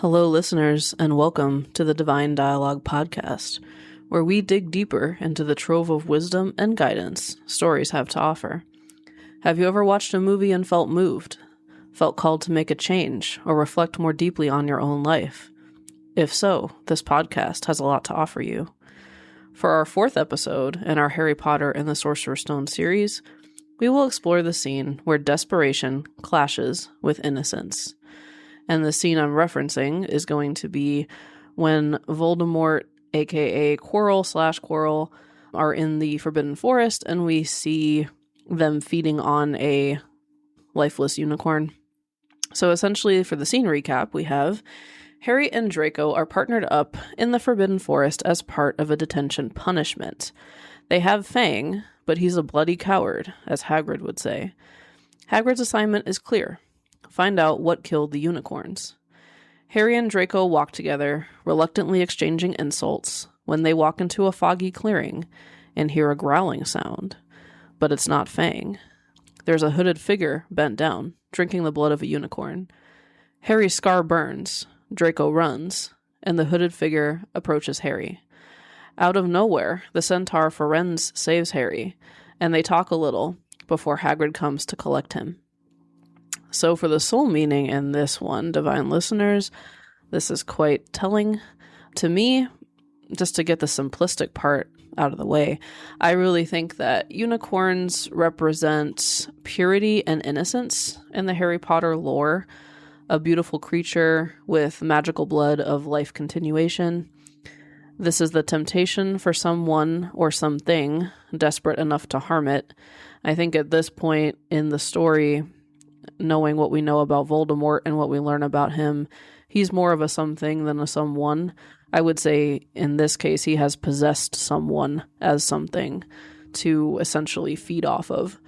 Hello, listeners, and welcome to the Divine Dialogue podcast, where we dig deeper into the trove of wisdom and guidance stories have to offer. Have you ever watched a movie and felt moved? Felt called to make a change or reflect more deeply on your own life? If so, this podcast has a lot to offer you. For our fourth episode in our Harry Potter and the Sorcerer's Stone series, we will explore the scene where desperation clashes with innocence. And the scene I'm referencing is going to be when Voldemort, aka Quirrell are in the Forbidden Forest, and we see them feeding on a lifeless unicorn. So essentially, for the scene recap, we have Harry and Draco are partnered up in the Forbidden Forest as part of a detention punishment. They have Fang, but he's a bloody coward, as Hagrid would say. Hagrid's assignment is clear. Find out what killed the unicorns. Harry and Draco walk together, reluctantly exchanging insults, when they walk into a foggy clearing and hear a growling sound. But it's not Fang. There's a hooded figure bent down, drinking the blood of a unicorn. Harry's scar burns, Draco runs, and the hooded figure approaches Harry. Out of nowhere, the centaur Firenze saves Harry, and they talk a little before Hagrid comes to collect him. So for the soul meaning in this one, divine listeners, this is quite telling to me. Just to get the simplistic part out of the way, I really think that unicorns represent purity and innocence in the Harry Potter lore, a beautiful creature with magical blood of life continuation. This is the temptation for someone or something desperate enough to harm it. I think at this point in the story, knowing what we know about Voldemort and what we learn about him, he's more of a something than a someone. I would say in this case, he has possessed someone as something to essentially feed off of.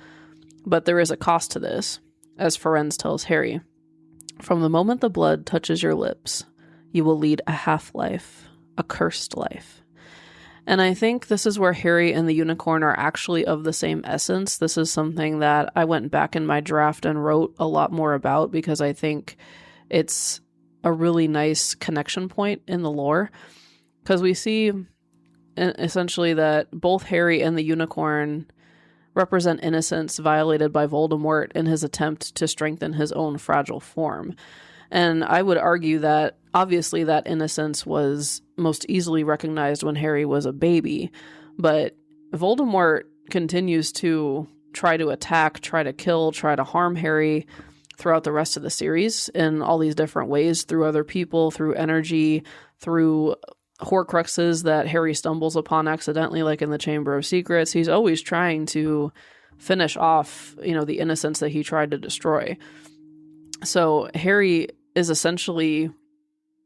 But there is a cost to this, as Firenze tells Harry. From the moment the blood touches your lips, you will lead a half-life, a cursed life. And I think this is where Harry and the unicorn are actually of the same essence. This is something that I went back in my draft and wrote a lot more about because I think it's a really nice connection point in the lore. Because we see essentially that both Harry and the unicorn represent innocence violated by Voldemort in his attempt to strengthen his own fragile form. And I would argue that obviously that innocence was most easily recognized when Harry was a baby, but Voldemort continues to try to attack, try to kill, try to harm Harry throughout the rest of the series in all these different ways, through other people, through energy, through Horcruxes that Harry stumbles upon accidentally, like in the Chamber of Secrets. He's always trying to finish off, the innocence that he tried to destroy. So Harry is essentially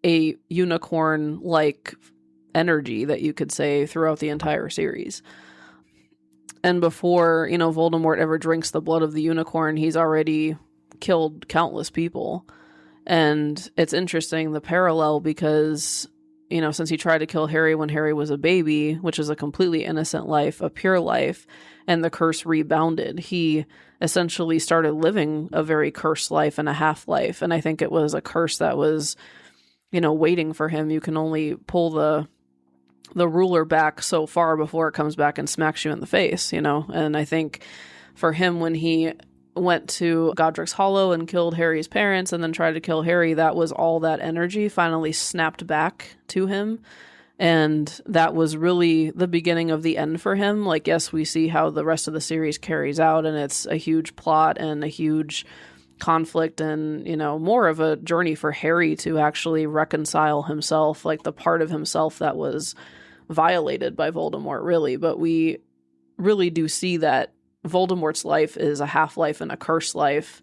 a unicorn-like energy that you could say throughout the entire series. And before, Voldemort ever drinks the blood of the unicorn, he's already killed countless people. And it's interesting, the parallel, because, since he tried to kill Harry when Harry was a baby, which is a completely innocent life, a pure life, and the curse rebounded, he essentially started living a very cursed life and a half-life. And I think it was a curse that was, waiting for him. You can only pull the ruler back so far before it comes back and smacks you in the face, And I think for him, when he went to Godric's Hollow and killed Harry's parents and then tried to kill Harry, that was all that energy finally snapped back to him. And that was really the beginning of the end for him. Like, yes, we see how the rest of the series carries out, and it's a huge plot and a huge conflict and, more of a journey for Harry to actually reconcile himself, like the part of himself that was violated by Voldemort, really. But we really do see that Voldemort's life is a half-life and a cursed life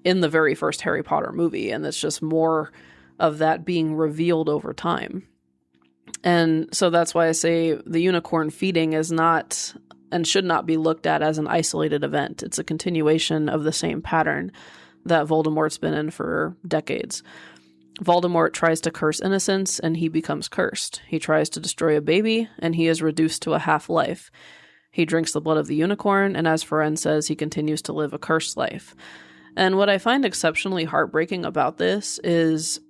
in the very first Harry Potter movie, and it's just more of that being revealed over time. And so that's why I say the unicorn feeding is not and should not be looked at as an isolated event. It's a continuation of the same pattern that Voldemort's been in for decades. Voldemort tries to curse innocence, and he becomes cursed. He tries to destroy a baby, and he is reduced to a half-life. He drinks the blood of the unicorn, and as Firenze says, he continues to live a cursed life. And what I find exceptionally heartbreaking about this is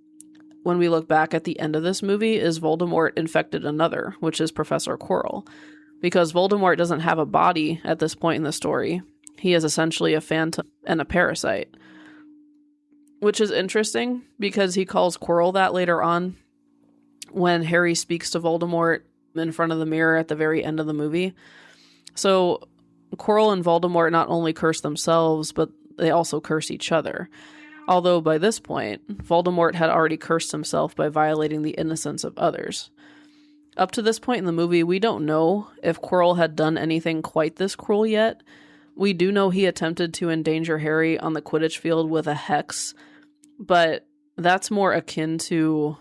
when we look back at the end of this movie, is Voldemort infected another, which is Professor Quirrell. Because Voldemort doesn't have a body at this point in the story. He is essentially a phantom and a parasite. Which is interesting, because he calls Quirrell that later on, when Harry speaks to Voldemort in front of the mirror at the very end of the movie. So Quirrell and Voldemort not only curse themselves, but they also curse each other. Although by this point, Voldemort had already cursed himself by violating the innocence of others. Up to this point in the movie, we don't know if Quirrell had done anything quite this cruel yet. We do know he attempted to endanger Harry on the Quidditch field with a hex, but that's more akin to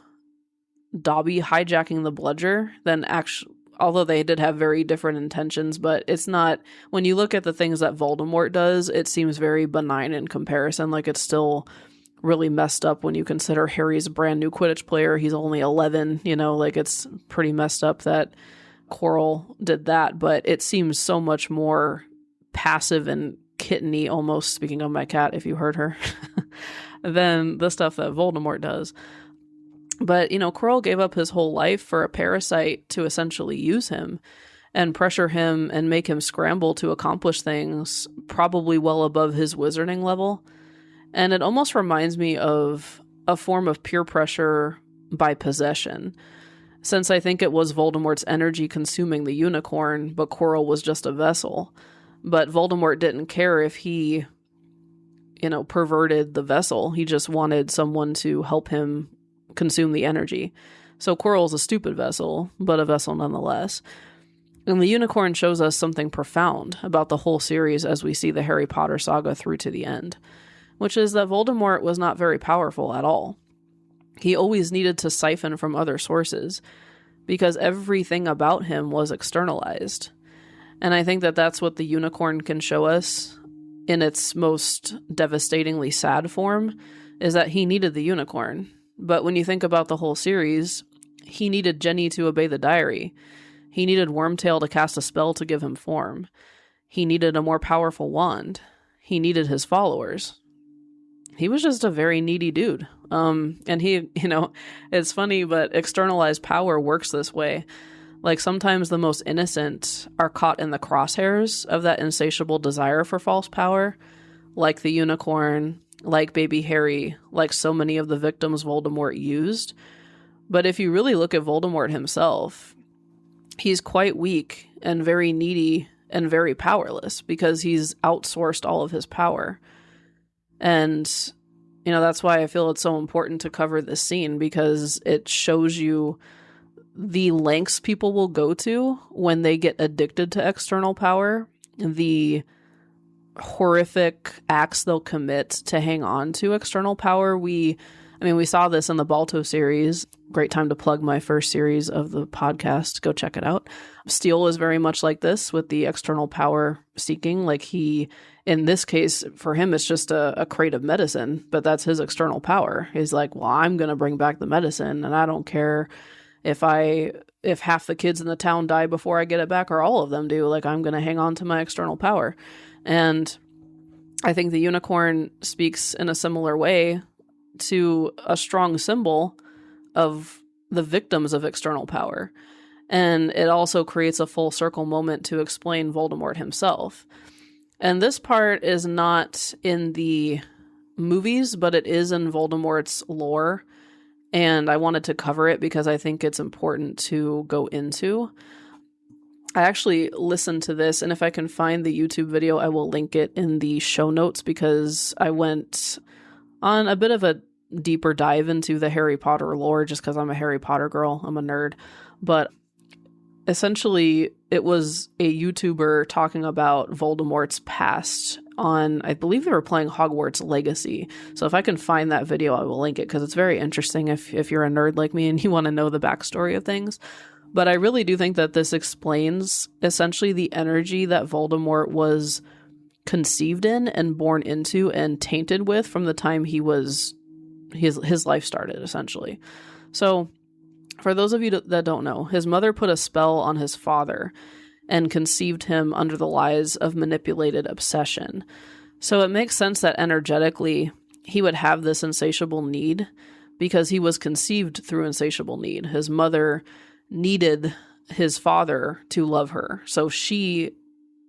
Dobby hijacking the bludger than actually, although they did have very different intentions, but it's not, when you look at the things that Voldemort does, it seems very benign in comparison. Like, it's still really messed up when you consider Harry's a brand new Quidditch player. He's only 11, like, it's pretty messed up that Quirrell did that, but it seems so much more passive and kitteny, almost, speaking of my cat, if you heard her, than the stuff that Voldemort does. But, Quirrell gave up his whole life for a parasite to essentially use him and pressure him and make him scramble to accomplish things probably well above his wizarding level. And it almost reminds me of a form of peer pressure by possession, since I think it was Voldemort's energy consuming the unicorn, but Quirrell was just a vessel. But Voldemort didn't care if he, perverted the vessel. He just wanted someone to help him consume the energy. So Quirrell's a stupid vessel, but a vessel nonetheless. And the unicorn shows us something profound about the whole series as we see the Harry Potter saga through to the end, which is that Voldemort was not very powerful at all. He always needed to siphon from other sources, because everything about him was externalized. And I think that that's what the unicorn can show us in its most devastatingly sad form, is that he needed the unicorn. But when you think about the whole series, he needed Jenny to obey the diary. He needed Wormtail to cast a spell to give him form. He needed a more powerful wand. He needed his followers. He was just a very needy dude. And he, it's funny, but externalized power works this way. Like, sometimes the most innocent are caught in the crosshairs of that insatiable desire for false power, like the unicorn, like baby Harry, like so many of the victims Voldemort used. But if you really look at Voldemort himself, he's quite weak and very needy and very powerless, because he's outsourced all of his power. And, that's why I feel it's so important to cover this scene, because it shows you the lengths people will go to when they get addicted to external power, the horrific acts they'll commit to hang on to external power. We saw this in the Balto series. Great time to plug my first series of the podcast. Go check it out. Steele is very much like this with the external power seeking. Like, he, in this case, for him, it's just a crate of medicine, but that's his external power. He's like, well, I'm going to bring back the medicine, and I don't care if half the kids in the town die before I get it back, or all of them do. Like, I'm going to hang on to my external power. And I think the unicorn speaks in a similar way to a strong symbol of the victims of external power. And it also creates a full circle moment to explain Voldemort himself. And this part is not in the movies, but it is in Voldemort's lore. And I wanted to cover it because I think it's important to go into. I actually listened to this, and if I can find the YouTube video, I will link it in the show notes, because I went on a bit of a deeper dive into the Harry Potter lore, just because I'm a Harry Potter girl. I'm a nerd. But essentially, it was a YouTuber talking about Voldemort's past on, I believe they were playing Hogwarts Legacy. So if I can find that video, I will link it, because it's very interesting if you're a nerd like me and you want to know the backstory of things. But I really do think that this explains essentially the energy that Voldemort was conceived in and born into and tainted with from the time his life started, essentially. So for those of you that don't know, his mother put a spell on his father and conceived him under the lies of manipulated obsession. So it makes sense that energetically he would have this insatiable need because he was conceived through insatiable need. His mother needed his father to love her. So she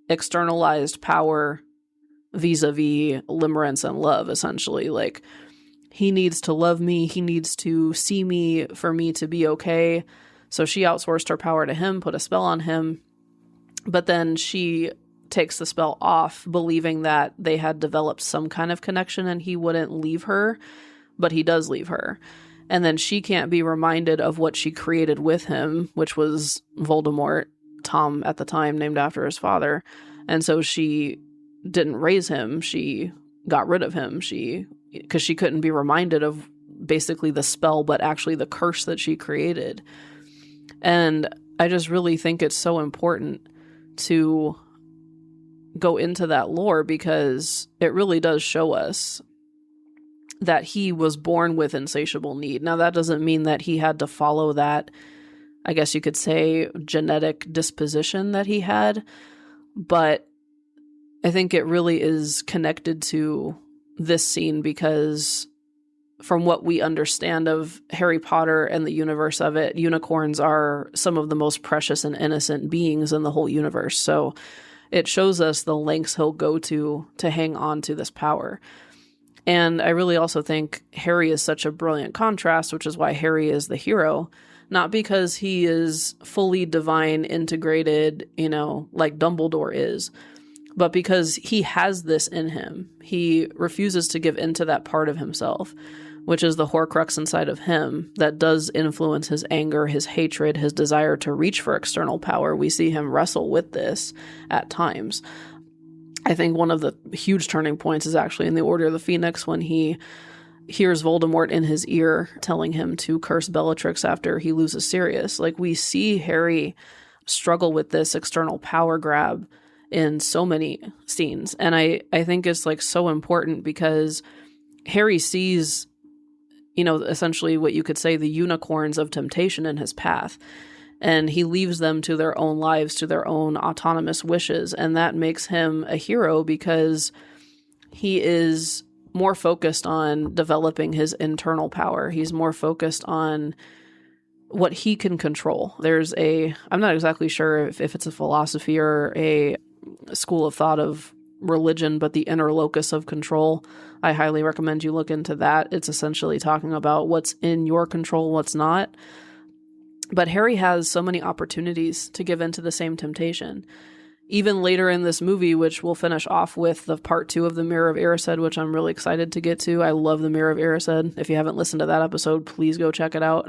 externalized power vis-a-vis limerence and love, essentially. Like, he needs to love me. He needs to see me for me to be okay. So she outsourced her power to him, put a spell on him. But then she takes the spell off, believing that they had developed some kind of connection and he wouldn't leave her, but he does leave her. And then she can't be reminded of what she created with him, which was Voldemort, Tom at the time, named after his father. And so she didn't raise him. She got rid of him. Because she couldn't be reminded of basically the spell, but actually the curse that she created. And I just really think it's so important to go into that lore, because it really does show us that he was born with insatiable need. Now, that doesn't mean that he had to follow that, I guess you could say, genetic disposition that he had, but I think it really is connected to this scene, because from what we understand of Harry Potter and the universe of it, unicorns are some of the most precious and innocent beings in the whole universe. So it shows us the lengths he'll go to hang on to this power. And I really also think Harry is such a brilliant contrast, which is why Harry is the hero, not because he is fully divine integrated, like Dumbledore is, but because he has this in him. He refuses to give into that part of himself, which is the Horcrux inside of him that does influence his anger, his hatred, his desire to reach for external power. We see him wrestle with this at times. I think one of the huge turning points is actually in the Order of the Phoenix, when he hears Voldemort in his ear telling him to curse Bellatrix after he loses Sirius. Like, we see Harry struggle with this external power grab in so many scenes. And I think it's like so important, because Harry sees, essentially what you could say the unicorns of temptation in his path. And he leaves them to their own lives, to their own autonomous wishes. And that makes him a hero, because he is more focused on developing his internal power. He's more focused on what he can control. I'm not exactly sure if it's a philosophy or a school of thought of religion, but the inner locus of control. I highly recommend you look into that. It's essentially talking about what's in your control, what's not. But Harry has so many opportunities to give into the same temptation. Even later in this movie, which we'll finish off with the part 2 of the Mirror of Erised, which I'm really excited to get to. I love the Mirror of Erised. If you haven't listened to that episode, please go check it out.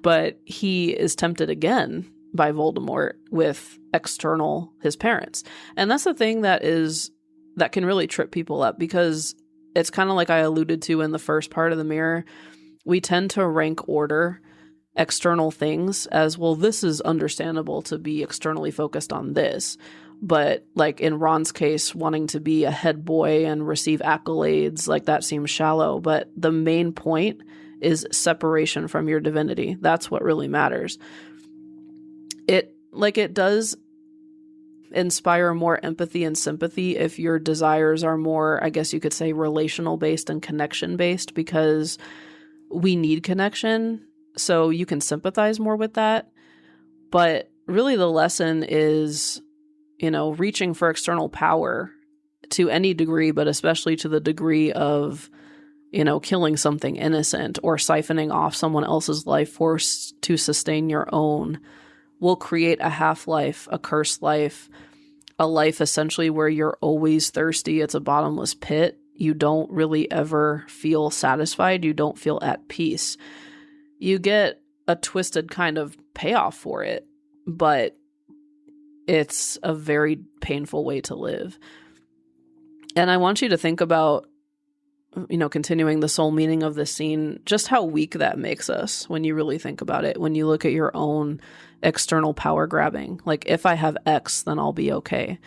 But he is tempted again by Voldemort with his parents. And that's the thing that can really trip people up, because it's kind of like I alluded to in the first part of the Mirror. We tend to rank order external things as, well, this is understandable to be externally focused on this. But like in Ron's case, wanting to be a head boy and receive accolades, like that seems shallow. But the main point is separation from your divinity. That's what really matters. It does inspire more empathy and sympathy if your desires are more, I guess you could say, relational based and connection based, because we need connection. So you can sympathize more with that. But really the lesson is, reaching for external power to any degree, but especially to the degree of, killing something innocent or siphoning off someone else's life force to sustain your own, will create a half-life, a cursed life, a life essentially where you're always thirsty. It's a bottomless pit. You don't really ever feel satisfied. You don't feel at peace. You get a twisted kind of payoff for it, but it's a very painful way to live. And I want you to think about, continuing the sole meaning of this scene, just how weak that makes us when you really think about it, when you look at your own external power grabbing. Like, if I have X, then I'll be okay.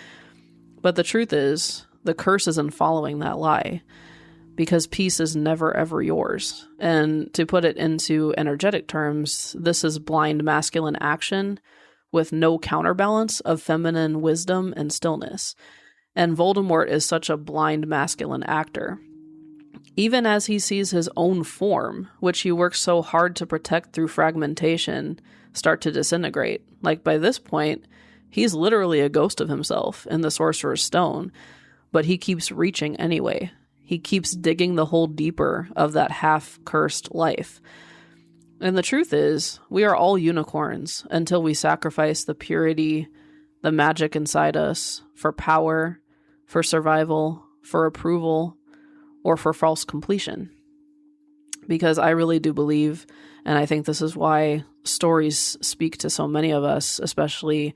But the truth is, the curse is in following that lie, because peace is never, ever yours. And to put it into energetic terms, this is blind masculine action with no counterbalance of feminine wisdom and stillness. And Voldemort is such a blind masculine actor. even as he sees his own form, which he works so hard to protect through fragmentation, start to disintegrate. Like, by this point, he's literally a ghost of himself in the Sorcerer's Stone, but he keeps reaching anyway. He keeps digging the hole deeper of that half-cursed life. And the truth is, we are all unicorns until we sacrifice the purity, the magic inside us for power, for survival, for approval, or for false completion. Because I really do believe, and I think this is why stories speak to so many of us, especially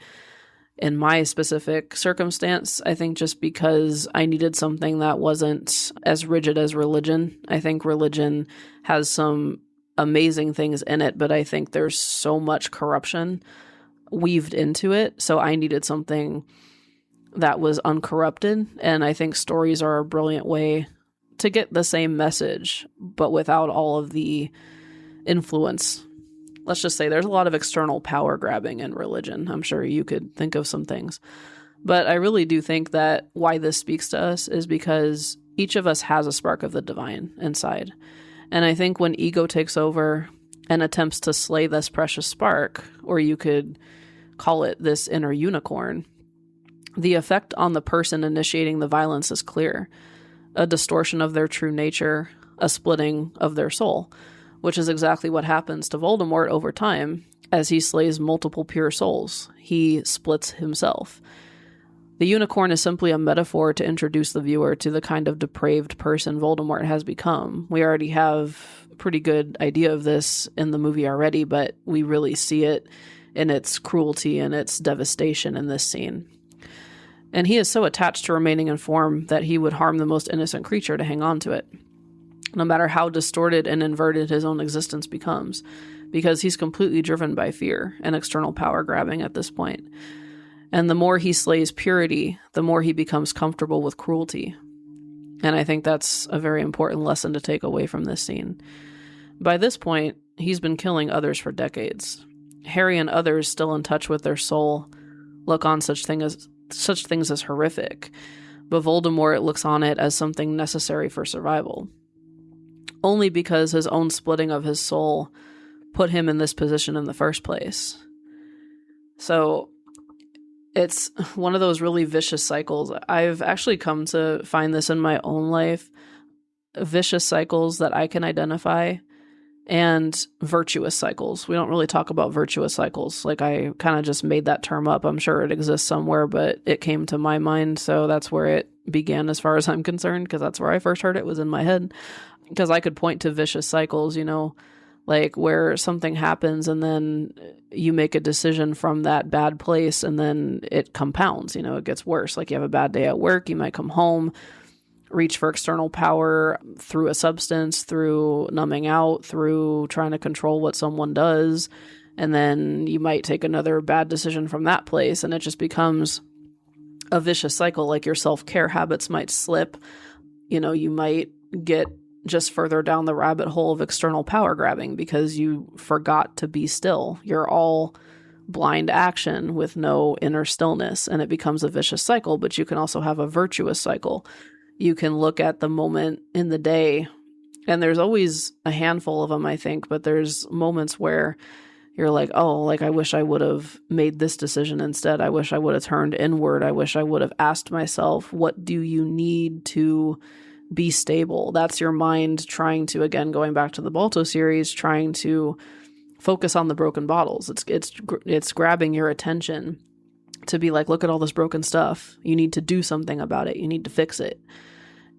in my specific circumstance, I think just because I needed something that wasn't as rigid as religion. I think religion has some amazing things in it, but I think there's so much corruption weaved into it. So I needed something that was uncorrupted. And I think stories are a brilliant way to get the same message, but without all of the influence. Let's just say there's a lot of external power grabbing in religion. I'm sure you could think of some things. But I really do think that why this speaks to us is because each of us has a spark of the divine inside. And I think when ego takes over and attempts to slay this precious spark, or you could call it this inner unicorn, the effect on the person initiating the violence is clear. A distortion of their true nature, a splitting of their soul, which is exactly what happens to Voldemort over time as he slays multiple pure souls. He splits himself. The unicorn is simply a metaphor to introduce the viewer to the kind of depraved person Voldemort has become. We already have a pretty good idea of this in the movie already, but we really see it in its cruelty and its devastation in this scene. And he is so attached to remaining in form that he would harm the most innocent creature to hang on to it, no matter how distorted and inverted his own existence becomes, because he's completely driven by fear and external power grabbing at this point. And the more he slays purity, the more he becomes comfortable with cruelty. And I think that's a very important lesson to take away from this scene. By this point, he's been killing others for decades. Harry and others still in touch with their soul look on such things as horrific, but Voldemort looks on it as something necessary for survival. Only because his own splitting of his soul put him in this position in the first place. So it's one of those really vicious cycles. I've actually come to find this in my own life, vicious cycles that I can identify, and virtuous cycles. We don't really talk about virtuous cycles. Like, I kind of just made that term up. I'm sure it exists somewhere, but it came to my mind, so that's where it began as far as I'm concerned, because that's where I first heard it, was in my head. Because I could point to vicious cycles, like where something happens and then you make a decision from that bad place and then it compounds, it gets worse. Like, you have a bad day at work, you might come home, reach for external power through a substance, through numbing out, through trying to control what someone does. And then you might take another bad decision from that place and it just becomes a vicious cycle. Like, your self-care habits might slip. You might get just further down the rabbit hole of external power grabbing because you forgot to be still. You're all blind action with no inner stillness, and it becomes a vicious cycle. But you can also have a virtuous cycle. You can look at the moment in the day, and there's always a handful of them, I think, but there's moments where you're like, oh, like, I wish I would have made this decision instead. I wish I would have turned inward. I wish I would have asked myself, what do you need to be stable? That's your mind trying to, again, going back to the Balto series, trying to focus on the broken bottles. It's grabbing your attention to be like, look at all this broken stuff. You need to do something about it. You need to fix it.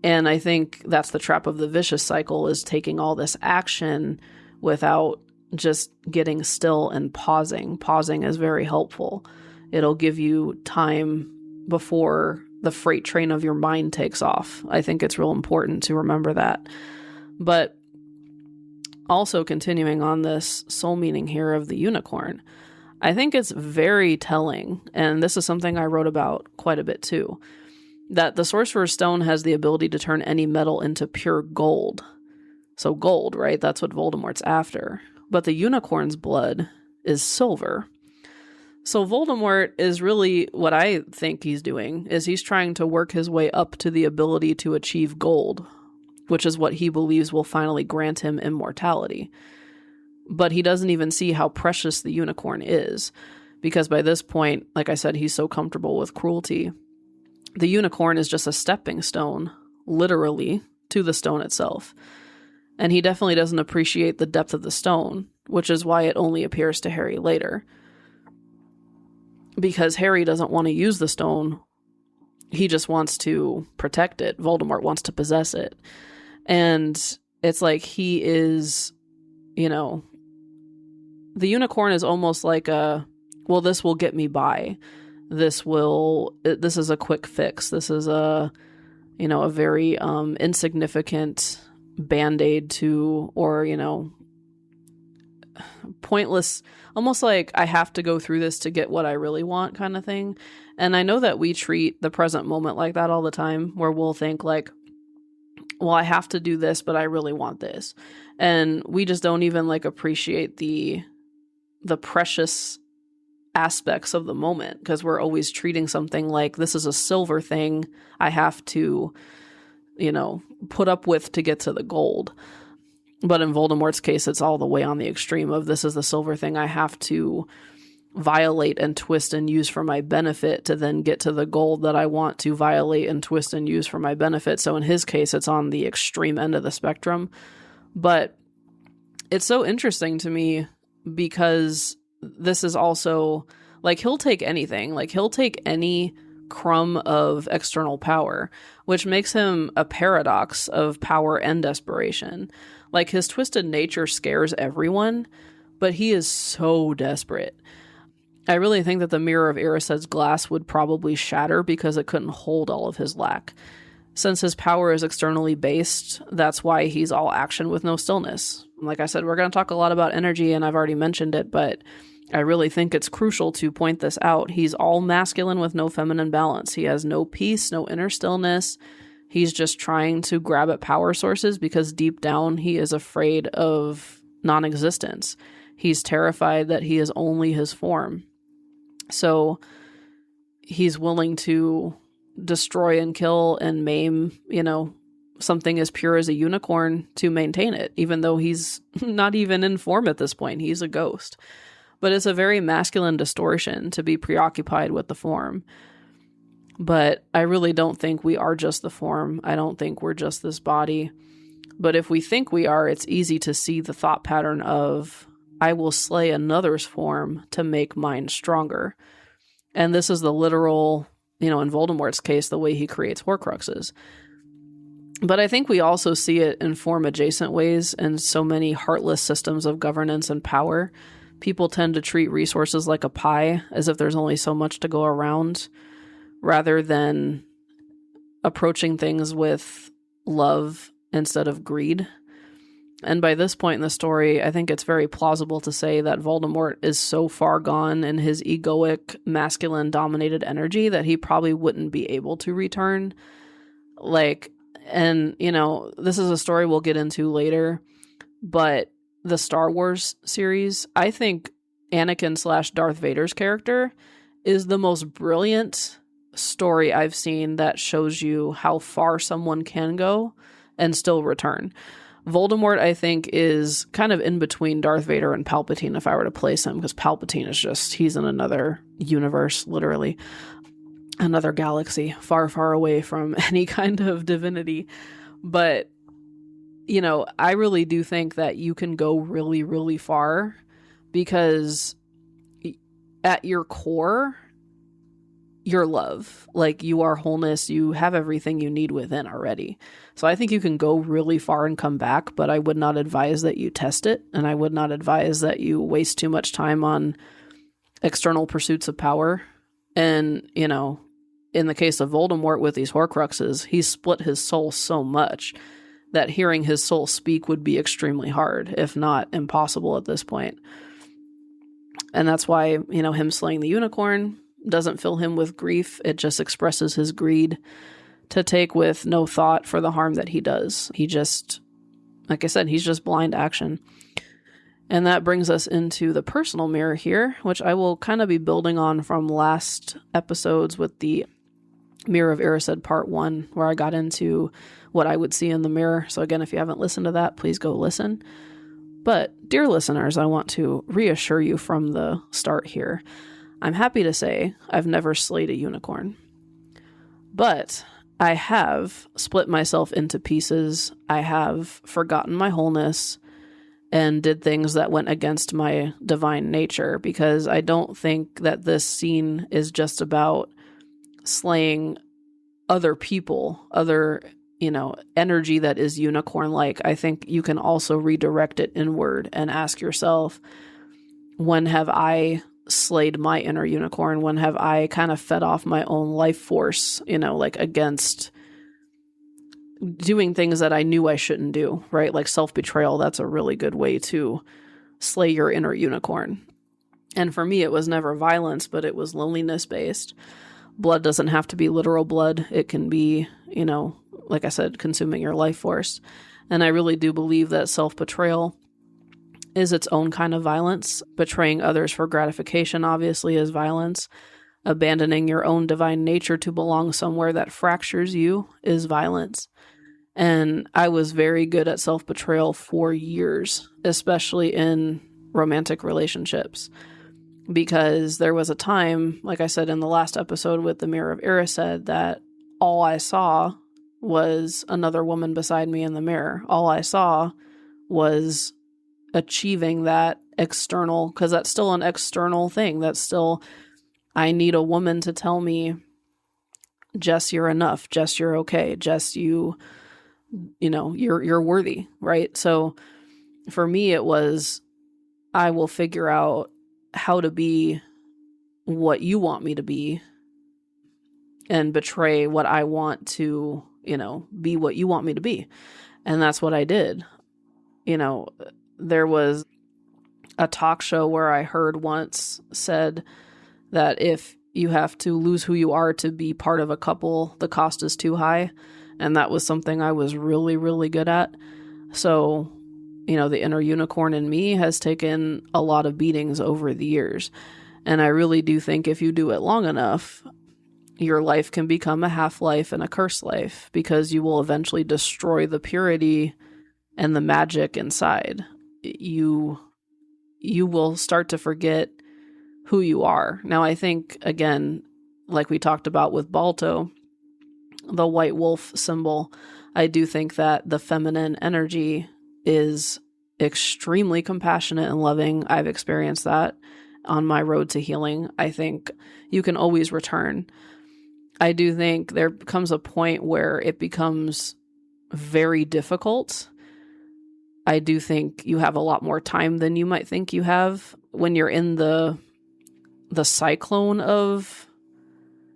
And I think that's the trap of the vicious cycle, is taking all this action without just getting still and pausing. Pausing is very helpful. It'll give you time before the freight train of your mind takes off. I think it's real important to remember that. But also, continuing on this soul meaning here of the unicorn, I think it's very telling, and this is something I wrote about quite a bit too, that the Sorcerer's Stone has the ability to turn any metal into pure gold. So gold, right? That's what Voldemort's after. But the unicorn's blood is silver. So Voldemort is really, what I think he's doing is he's trying to work his way up to the ability to achieve gold. which is what he believes will finally grant him immortality. But he doesn't even see how precious the unicorn is, because by this point, like I said, he's so comfortable with cruelty. The unicorn is just a stepping stone, literally, to the stone itself. And he definitely doesn't appreciate the depth of the stone, which is why it only appears to Harry later. Because Harry doesn't want to use the stone, he just wants to protect it. Voldemort wants to possess it. And it's like he is, you know, the unicorn is almost like well, this will get me by. This is a quick fix. This is a very insignificant band-aid to, or, pointless, almost like I have to go through this to get what I really want kind of thing. And I know that we treat the present moment like that all the time, where we'll think like, well, I have to do this, but I really want this. And we just don't even like appreciate the precious aspects of the moment, because we're always treating something like, this is a silver thing I have to, put up with to get to the gold. But in Voldemort's case, it's all the way on the extreme of, this is the silver thing I have to violate and twist and use for my benefit to then get to the gold that I want to violate and twist and use for my benefit. So in his case, it's on the extreme end of the spectrum. But it's so interesting to me because this is also, like, he'll take anything. Like, he'll take any crumb of external power, which makes him a paradox of power and desperation. Like, his twisted nature scares everyone, but he is so desperate. I really think that the mirror of Erised's glass would probably shatter because it couldn't hold all of his lack. Since his power is externally based, that's why he's all action with no stillness. Like I said, we're going to talk a lot about energy, and I've already mentioned it, but I really think it's crucial to point this out. He's all masculine with no feminine balance. He has no peace, no inner stillness. He's just trying to grab at power sources because deep down he is afraid of non-existence. He's terrified that he is only his form. So he's willing to destroy and kill and maim, something as pure as a unicorn to maintain it, even though he's not even in form at this point. He's a ghost. But it's a very masculine distortion to be preoccupied with the form. But I really don't think we are just the form. I don't think we're just this body. But if we think we are, it's easy to see the thought pattern of, I will slay another's form to make mine stronger. And this is the literal, in Voldemort's case, the way he creates Horcruxes. But I think we also see it in form adjacent ways in so many heartless systems of governance and power. People tend to treat resources like a pie, as if there's only so much to go around, rather than approaching things with love instead of greed. And by this point in the story, I think it's very plausible to say that Voldemort is so far gone in his egoic, masculine-dominated energy that he probably wouldn't be able to return. This is a story we'll get into later, but the Star Wars series, I think Anakin/Darth Vader's character is the most brilliant story I've seen that shows you how far someone can go and still return. Voldemort, I think, is kind of in between Darth Vader and Palpatine if I were to place him, because Palpatine is he's in another universe, literally. Another galaxy, far, far away from any kind of divinity. But, I really do think that you can go really, really far, because at your core, you're love. Like, you are wholeness. You have everything you need within already. So I think you can go really far and come back, but I would not advise that you test it. And I would not advise that you waste too much time on external pursuits of power. And, in the case of Voldemort with these Horcruxes, he split his soul so much that hearing his soul speak would be extremely hard, if not impossible at this point. And that's why, him slaying the unicorn doesn't fill him with grief. It just expresses his greed to take with no thought for the harm that he does. He just, like I said, he's just blind action. And that brings us into the personal mirror here, which I will kind of be building on from last episodes with the Mirror of Erised Part 1, where I got into what I would see in the mirror. So again, if you haven't listened to that, please go listen. But dear listeners, I want to reassure you from the start here. I'm happy to say I've never slayed a unicorn, but I have split myself into pieces. I have forgotten my wholeness and did things that went against my divine nature, because I don't think that this scene is just about slaying other people, other, energy that is unicorn-like. I think you can also redirect it inward and ask yourself, when have I slayed my inner unicorn? When have I kind of fed off my own life force, against doing things that I knew I shouldn't do, right? Like self-betrayal, that's a really good way to slay your inner unicorn. And for me, it was never violence, but it was loneliness-based. Blood doesn't have to be literal blood. It can be, like I said, consuming your life force. And I really do believe that self-betrayal is its own kind of violence. Betraying others for gratification, obviously, is violence. Abandoning your own divine nature to belong somewhere that fractures you is violence. And I was very good at self-betrayal for years, especially in romantic relationships. Because there was a time, like I said in the last episode with the Mirror of Erised, that all I saw was another woman beside me in the mirror. All I saw was achieving that external, because that's still an external thing. That's still, I need a woman to tell me, Jess, you're enough. Jess, you're okay. Jess, you're worthy, right? So for me, it was, I will figure out how to be what you want me to be and betray what I want to, be what you want me to be. And that's what I did. There was a talk show where I heard once said that if you have to lose who you are to be part of a couple, the cost is too high. And that was something I was really, really good at. So, the inner unicorn in me has taken a lot of beatings over the years. And I really do think if you do it long enough, your life can become a half-life and a cursed life, because you will eventually destroy the purity and the magic inside. You will start to forget who you are. Now, I think, again, like we talked about with Balto, the white wolf symbol, I do think that the feminine energy is extremely compassionate and loving. I've experienced that on my road to healing. I think you can always return. I do think there comes a point where it becomes very difficult. I do think you have a lot more time than you might think you have when you're in the cyclone of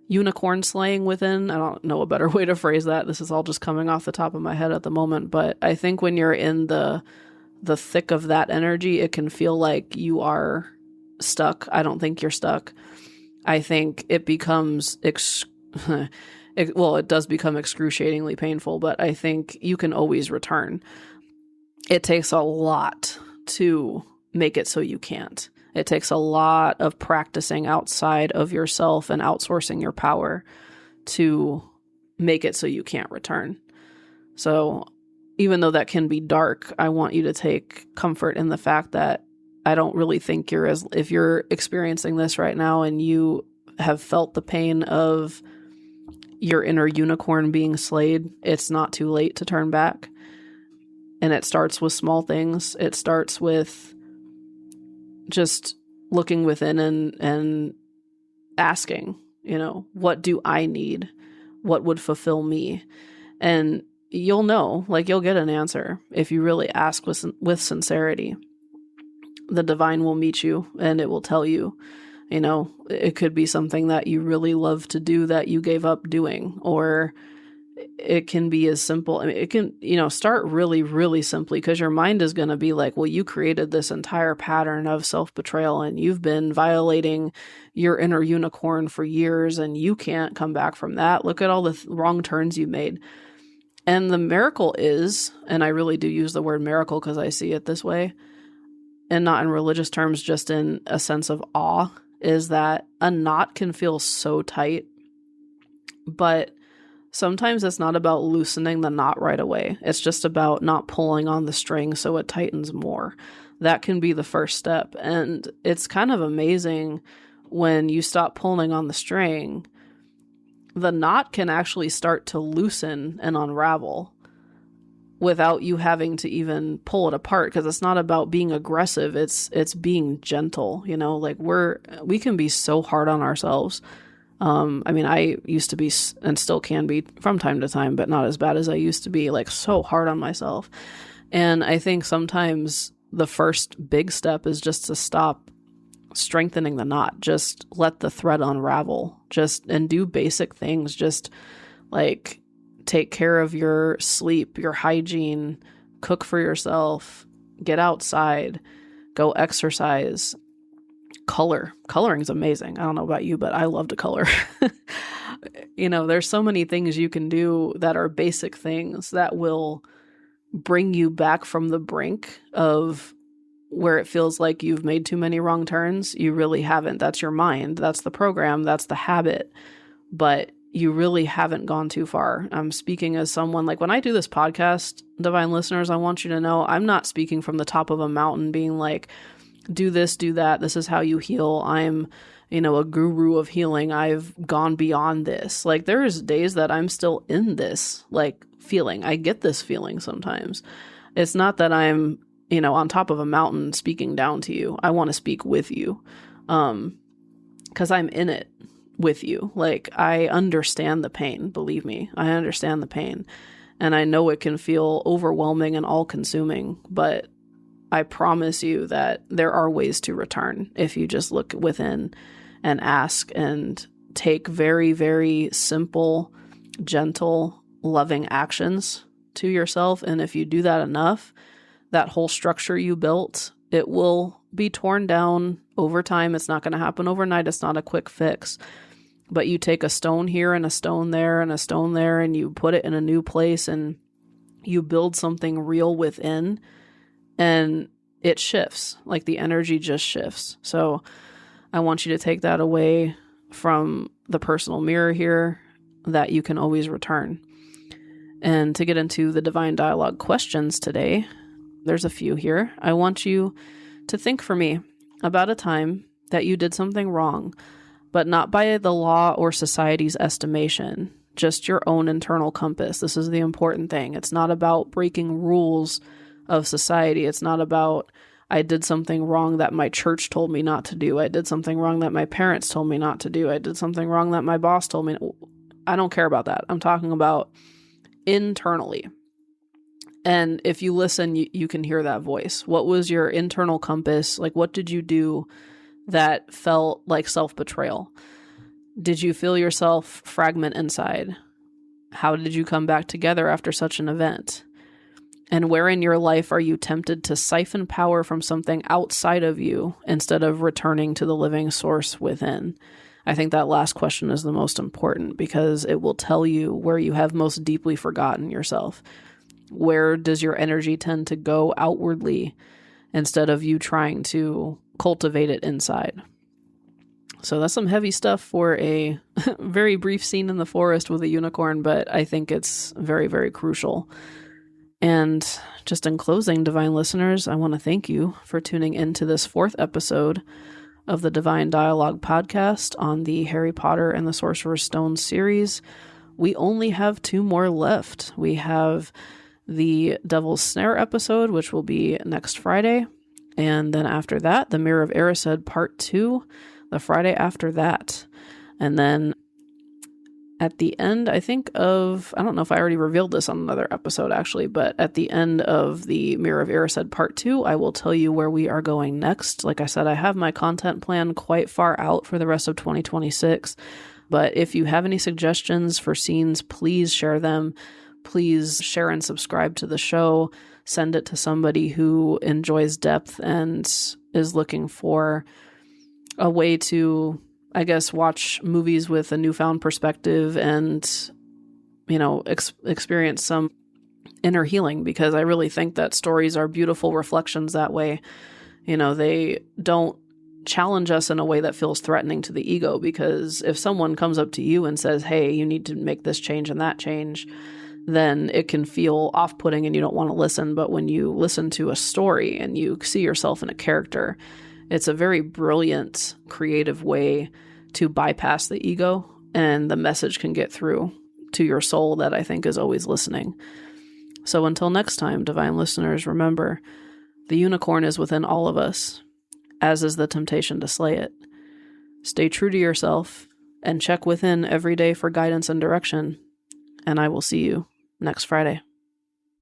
unicorn slaying within. I don't know a better way to phrase that. This is all just coming off the top of my head at the moment. But I think when you're in the thick of that energy, it can feel like you are stuck. I don't think you're stuck. I think it becomes it does become excruciatingly painful, but I think you can always return. It takes a lot to make it so you can't. It takes a lot of practicing outside of yourself and outsourcing your power to make it so you can't return. So even though that can be dark, I want you to take comfort in the fact that I don't really think if you're experiencing this right now and you have felt the pain of your inner unicorn being slayed, it's not too late to turn back. And it starts with small things. It starts with just looking within and asking, what do I need? What would fulfill me? And you'll know, you'll get an answer if you really ask with sincerity. The divine will meet you and it will tell you. It could be something that you really love to do that you gave up doing, or it can be as simple. I mean, it can, start really, really simply, because your mind is going to be like, well, you created this entire pattern of self-betrayal and you've been violating your inner unicorn for years and you can't come back from that. Look at all the wrong turns you made. And the miracle is, and I really do use the word miracle because I see it this way, and not in religious terms, just in a sense of awe, is that a knot can feel so tight, but Sometimes it's not about loosening the knot right away. It's just about not pulling on the string so it tightens more. That can be the first step. And it's kind of amazing when you stop pulling on the string, the knot can actually start to loosen and unravel without you having to even pull it apart, because it's not about being aggressive. It's being gentle, like we can be so hard on ourselves. I used to be, and still can be from time to time, but not as bad as I used to be, like so hard on myself. And I think sometimes the first big step is just to stop strengthening the knot. Just let the thread unravel, and do basic things. Just like take care of your sleep, your hygiene, cook for yourself, get outside, go exercise. Coloring is amazing. I don't know about you, but I love to color. There's so many things you can do that are basic things that will bring you back from the brink of where it feels like you've made too many wrong turns. You really haven't. That's your mind. That's the program. That's the habit. But you really haven't gone too far. I'm speaking as someone, like when I do this podcast, divine listeners, I want you to know I'm not speaking from the top of a mountain being like, do this, do that. This is how you heal. I'm, a guru of healing. I've gone beyond this. Like there's days that I'm still in this, like feeling. I get this feeling sometimes. It's not that I'm, on top of a mountain speaking down to you. I want to speak with you. 'Cause I'm in it with you. Like I understand the pain. Believe me, I understand the pain. And I know it can feel overwhelming and all consuming, but I promise you that there are ways to return if you just look within and ask and take very, very simple, gentle, loving actions to yourself. And if you do that enough, that whole structure you built, it will be torn down over time. It's not going to happen overnight. It's not a quick fix. But you take a stone here and a stone there and a stone there, and you put it in a new place and you build something real within. And it shifts, like the energy just shifts. So I want you to take that away from the personal mirror here, that you can always return. And to get into the divine dialogue questions today, there's a few here. I want you to think for me about a time that you did something wrong, but not by the law or society's estimation, just your own internal compass. This is the important thing. It's not about breaking rules of society. It's not about, I did something wrong that my church told me not to do. I did something wrong that my parents told me not to do. I did something wrong that my boss told me. I don't care about that. I'm talking about internally. And if you listen, you can hear that voice. What was your internal compass? Like, what did you do that felt like self-betrayal? Did you feel yourself fragment inside? How did you come back together after such an event? And where in your life are you tempted to siphon power from something outside of you instead of returning to the living source within? I think that last question is the most important, because it will tell you where you have most deeply forgotten yourself. Where does your energy tend to go outwardly instead of you trying to cultivate it inside? So that's some heavy stuff for a very brief scene in the forest with a unicorn, but I think it's very, very crucial. And just in closing, divine listeners, I want to thank you for tuning into this 4th episode of the Divine Dialogue podcast on the Harry Potter and the Sorcerer's Stone series. We only have 2 more left. We have the Devil's Snare episode, which will be next Friday. And then after that, the Mirror of Erised part 2, the Friday after that. And then at the end, I don't know if I already revealed this on another episode actually, but at the end of the Mirror of Erised part 2, I will tell you where we are going next. Like I said, I have my content plan quite far out for the rest of 2026. But if you have any suggestions for scenes, please share them. Please share and subscribe to the show. Send it to somebody who enjoys depth and is looking for a way to, I guess, watch movies with a newfound perspective and, experience some inner healing, because I really think that stories are beautiful reflections that way. They don't challenge us in a way that feels threatening to the ego, because if someone comes up to you and says, hey, you need to make this change and that change, then it can feel off-putting and you don't want to listen. But when you listen to a story and you see yourself in a character, it's a very brilliant, creative way to bypass the ego, and the message can get through to your soul that I think is always listening. So until next time, divine listeners, remember, the unicorn is within all of us, as is the temptation to slay it. Stay true to yourself and check within every day for guidance and direction, and I will see you next Friday.